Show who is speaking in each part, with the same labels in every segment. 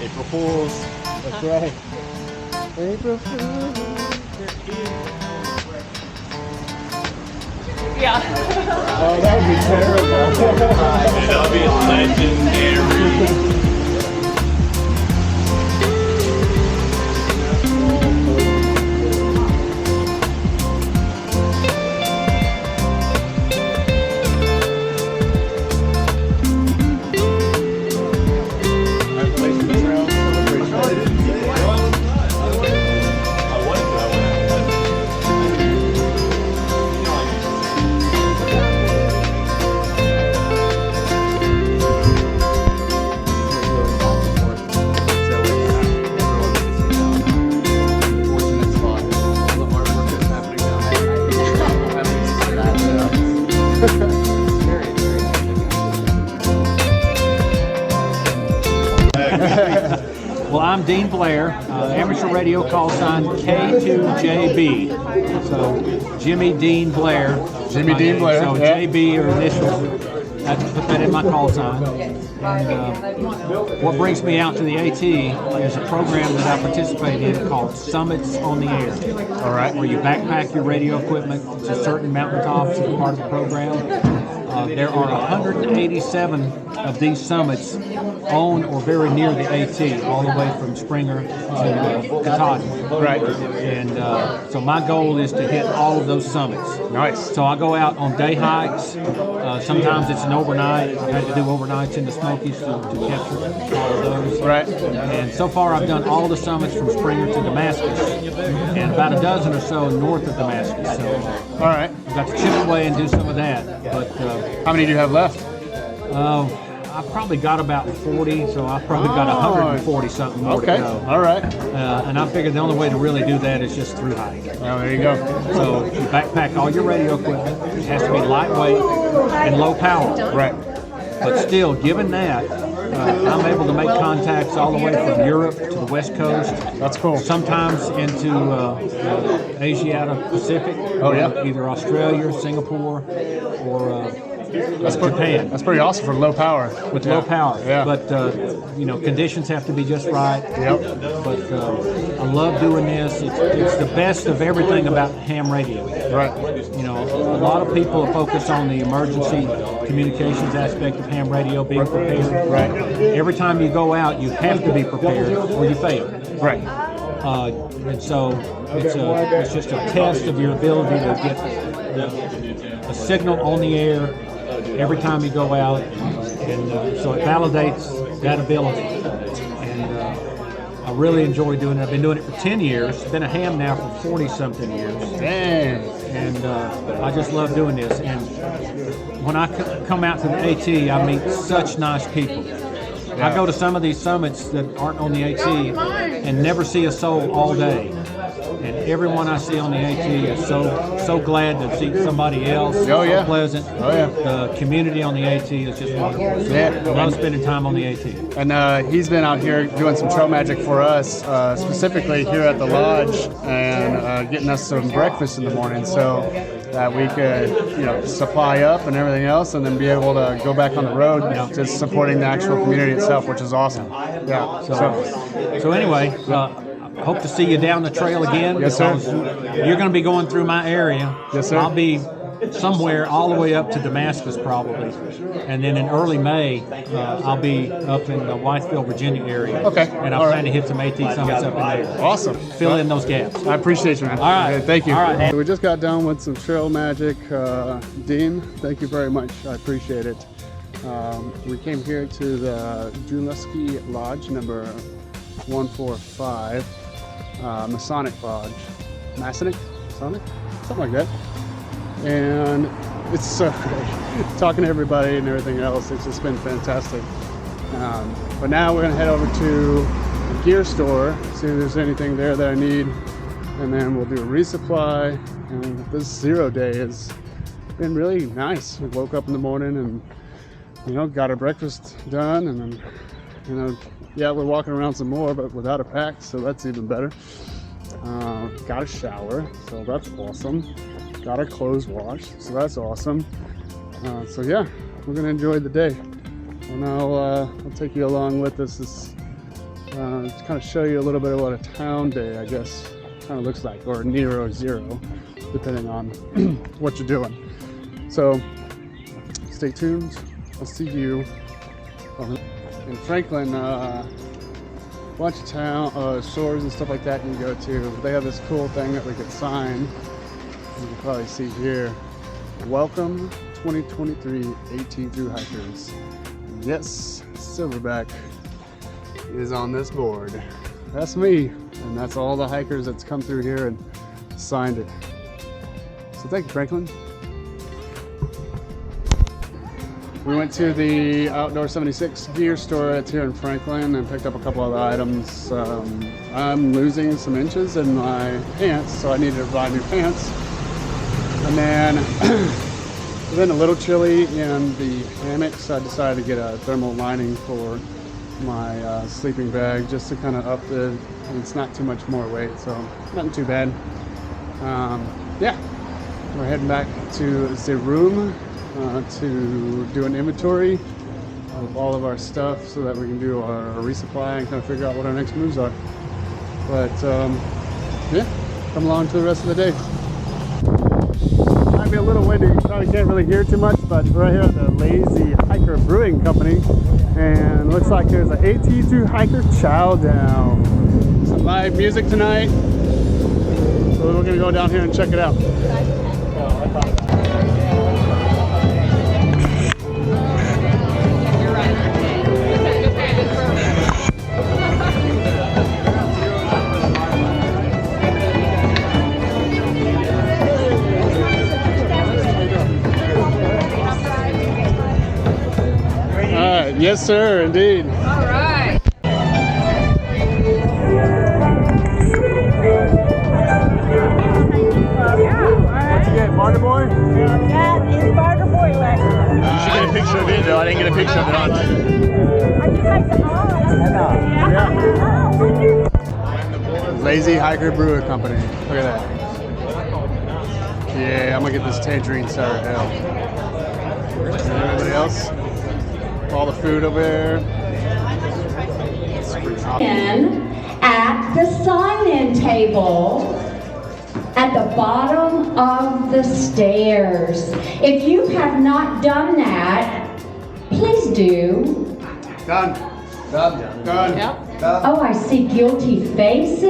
Speaker 1: April Fools.
Speaker 2: That's right. April Fools.
Speaker 3: Yeah.
Speaker 2: Oh, that would be terrible.
Speaker 1: That'll be legendary.
Speaker 4: Well, I'm Dean Blair, amateur radio call sign K2JB. So, Jimmy Dean Blair.
Speaker 2: Jimmy Dean Blair.
Speaker 4: So,
Speaker 2: yeah.
Speaker 4: JB or initials. I put that in my call sign. And what brings me out to the AT is a program that I participate in called Summits on the Air.
Speaker 2: All right.
Speaker 4: Where you backpack your radio equipment to certain mountaintops as part of the program. There are 187 of these summits on or very near the AT, all the way from Springer to Katahdin.
Speaker 2: Right.
Speaker 4: And so my goal is to hit all of those summits.
Speaker 2: Nice.
Speaker 4: So I go out on day hikes. Sometimes it's an overnight. I've had to do overnights in the Smokies to capture all of those.
Speaker 2: Right.
Speaker 4: And so far I've done all the summits from Springer to Damascus, and about a dozen or so north of Damascus. So
Speaker 2: all right.
Speaker 4: I've got to chip away and do some of that. But
Speaker 2: how many do you have left?
Speaker 4: I've probably got about 40, so I've probably got 140 something more to go.
Speaker 2: All right.
Speaker 4: And I figured the only way to really do that is just through hiking.
Speaker 2: Well, there you go.
Speaker 4: So you backpack all your radio equipment. It has to be lightweight and low power.
Speaker 2: Right.
Speaker 4: But still, given that, I'm able to make contacts all the way from Europe to the West Coast.
Speaker 2: That's cool.
Speaker 4: Sometimes into Asiata Pacific.
Speaker 2: Oh, yeah.
Speaker 4: Either Australia, Singapore, or Japan.
Speaker 2: That's pretty awesome for low power.
Speaker 4: With low power.
Speaker 2: Yeah.
Speaker 4: But, conditions have to be just right.
Speaker 2: Yep.
Speaker 4: But I love doing this. It's the best of everything about ham radio.
Speaker 2: Right.
Speaker 4: A lot of people focus on the emergency communications aspect of ham radio, being prepared.
Speaker 2: Right.
Speaker 4: Every time you go out, you have to be prepared or you fail.
Speaker 2: Right.
Speaker 4: And so it's just a test of your ability to get a signal on the air every time you go out, and so it validates that ability. And I really enjoy doing it. I've been doing it for 10 years. Been a ham now for 40-something years.
Speaker 2: Dang.
Speaker 4: And I just love doing this. And when I come out to the AT, I meet such nice people.
Speaker 2: Yeah.
Speaker 4: I go to some of these summits that aren't on the AT and never see a soul all day. And everyone I see on the AT is so glad to see somebody else.
Speaker 2: Oh, yeah.
Speaker 4: So pleasant.
Speaker 2: Oh, yeah.
Speaker 4: The community on the AT is just wonderful. So
Speaker 2: Yeah.
Speaker 4: I love spending time on the AT.
Speaker 2: And he's been out here doing some trail magic for us, specifically here at the lodge, and getting us some breakfast in the morning so that we could, supply up and everything else, and then be able to go back on the road, just supporting the actual community itself, which is awesome. Yeah.
Speaker 4: So anyway, I hope to see you down the trail again.
Speaker 2: Yes, sir.
Speaker 4: You're going to be going through my area.
Speaker 2: Yes, sir.
Speaker 4: I'll be somewhere all the way up to Damascus probably. And then in early May, I'll be up in the Whiteville, Virginia area.
Speaker 2: Okay.
Speaker 4: And I plan to hit some AT summits up in there.
Speaker 2: Awesome.
Speaker 4: Fill in those gaps.
Speaker 2: I appreciate you, man.
Speaker 4: All right.
Speaker 2: Okay, thank you.
Speaker 4: All right.
Speaker 2: So we just got done with some trail magic. Dean, thank you very much. I appreciate it. We came here to the Junaluskee Lodge, number 145, Masonic Lodge. Masonic? Something like that. And it's so great. Talking to everybody and everything else, it's just been fantastic. But now we're gonna head over to the gear store, see if there's anything there that I need, and then we'll do a resupply. And this 0 day has been really nice. We woke up in the morning and got our breakfast done, and then yeah, we're walking around some more, but without a pack, so that's even better. Got a shower, so that's awesome. Got our clothes washed, so that's awesome. So yeah, we're gonna enjoy the day, and I'll take you along with us to kind of show you a little bit of what a town day, I guess, kind of looks like, or near or zero, depending on what you're doing. So stay tuned. I'll see you in Franklin. Bunch of town stores and stuff like that you can go to. They have this cool thing that we could sign. You can probably see here. Welcome 2023 18 thru-hikers. Yes, Silverback is on this board. That's me, and that's all the hikers that's come through here and signed it. So thank you, Franklin. We went to the Outdoor 76 gear store that's here in Franklin and picked up a couple other items. I'm losing some inches in my pants, so I needed to buy new pants. And then it's been a little chilly in the hammock, so I decided to get a thermal lining for my sleeping bag just to kind of up the, it's not too much more weight, so nothing too bad. Yeah, we're heading back to the room to do an inventory of all of our stuff so that we can do our resupply and kind of figure out what our next moves are. But yeah, come along to the rest of the day. Might be a little windy, you probably can't really hear too much, but we're right here at the Lazy Hiker Brewing Company, and looks like there's an 18 thru-hiker chow down. Some live music tonight, so we're gonna go down here and check it out. Yes, sir, indeed.
Speaker 3: All right.
Speaker 2: What'd you get, Barter Boy?
Speaker 5: That is Barter Boy letter.
Speaker 1: You should get a picture of it though. I didn't get a picture of it on.
Speaker 5: Are you guys on?
Speaker 2: Yeah. Lazy Hiker Brewer Company. Look at that. Yeah, I'm gonna get this tangerine sour ale. Anybody else? All the food over there.
Speaker 5: At the sign-in table at the bottom of the stairs. If you have not done that, please do.
Speaker 2: Done. Done.
Speaker 5: Oh, I see guilty faces.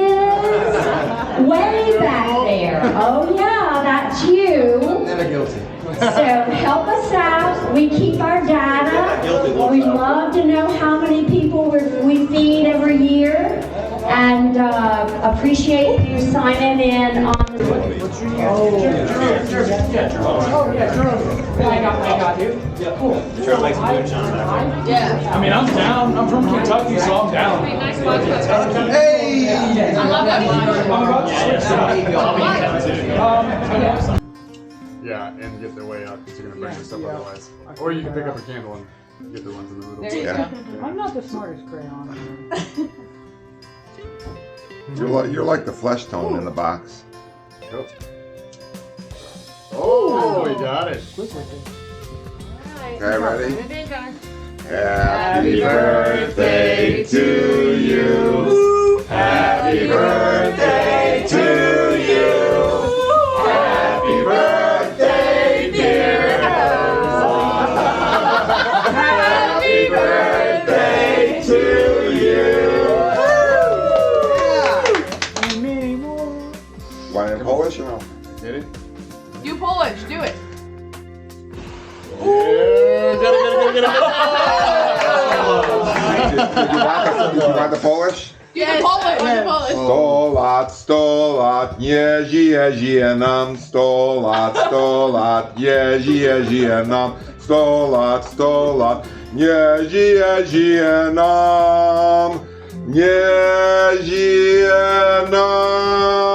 Speaker 5: Way back there. Oh yeah, that's you.
Speaker 6: Never guilty.
Speaker 5: So help us out. We keep our data. We love to know how many people we feed every year, and appreciate you signing in on.
Speaker 6: What's your name? Oh yeah, Jerome. I got you. Yeah, cool.
Speaker 1: Sure, like some moonshine back there.
Speaker 3: Yeah.
Speaker 1: I mean, I'm down. I'm from Kentucky, so I'm down.
Speaker 3: Nice podcast.
Speaker 6: Hey!
Speaker 3: I love that one.
Speaker 2: Yeah, and get their way up because you're gonna burn yourself otherwise. Or you can pick up a candle and get the ones in the middle.
Speaker 3: There you
Speaker 6: Yeah.
Speaker 3: go.
Speaker 5: I'm not the smartest crayon.
Speaker 6: You're like the flesh tone in the box.
Speaker 2: Go. Oh, we got it.
Speaker 6: Okay, ready? Happy birthday to you. Happy birthday to you. Happy birthday, dear. Happy birthday to you.
Speaker 5: And many more.
Speaker 6: Want it in Polish or no?
Speaker 2: Get it?
Speaker 3: Do Polish. Do it.
Speaker 2: Get it.
Speaker 6: Did you want the Polish?
Speaker 3: Do the Polish. Do the Polish.
Speaker 6: 100 lat, nie żyje nam. 100 lat, nie żyje nam. 100 lat, nie żyje nam. Nie żyje nam.